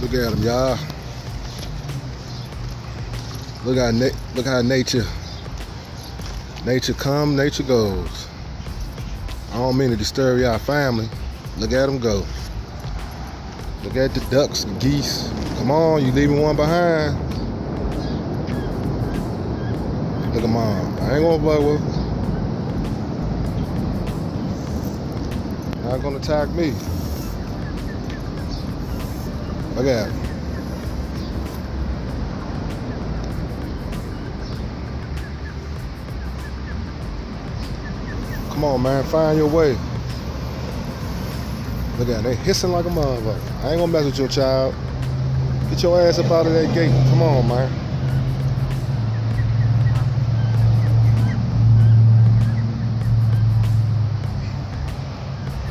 Look at them, y'all. Look how nature comes, nature goes. I don't mean to disturb y'all family. Look at them go. Look at the ducks and geese. Come on, you leaving one behind. Look at mom. I ain't gonna play with her. Not gonna attack me. Look at it. Come on, man, find your way. Look at it, they hissing like a motherfucker. I ain't gonna mess with your child. Get your ass up out of that gate. Come on, man.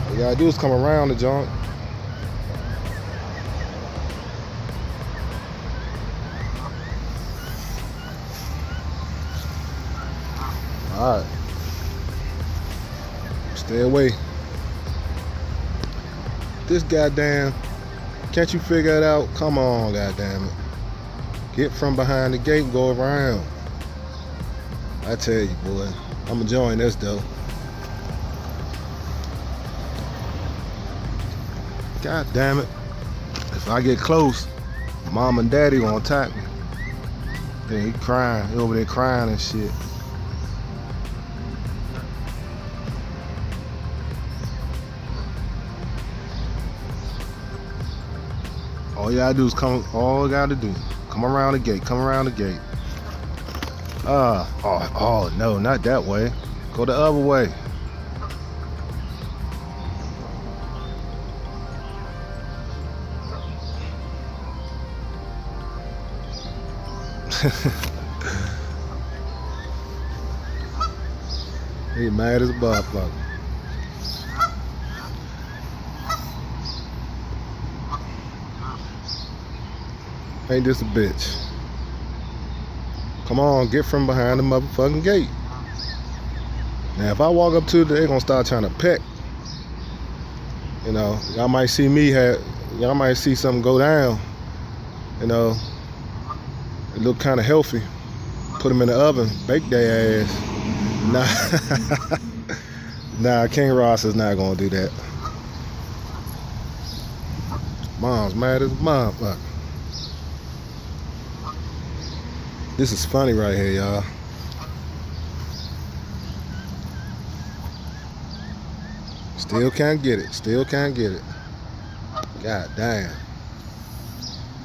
All you gotta do is come around the joint. All right. Stay away. This goddamn, can't you figure it out? Come on, goddamn it. Get from behind the gate and go around. I tell you, boy, I'm enjoying this though. God damn it. If I get close, mom and daddy gonna attack me. Then he crying, he over there crying and shit. All you gotta do is come around the gate, come around the gate. Oh no, not that way. Go the other way. He mad as a motherfucker. Ain't this a bitch? Come on, get from behind the motherfucking gate. Now, if I walk up to it, they're gonna start trying to peck. You know, y'all might see y'all might see something go down. You know, it look kind of healthy. Put them in the oven, bake their ass. Nah, King Ross is not gonna do that. Mom's mad as a motherfucker. This is funny right here, y'all. Still can't get it. Still can't get it. God damn.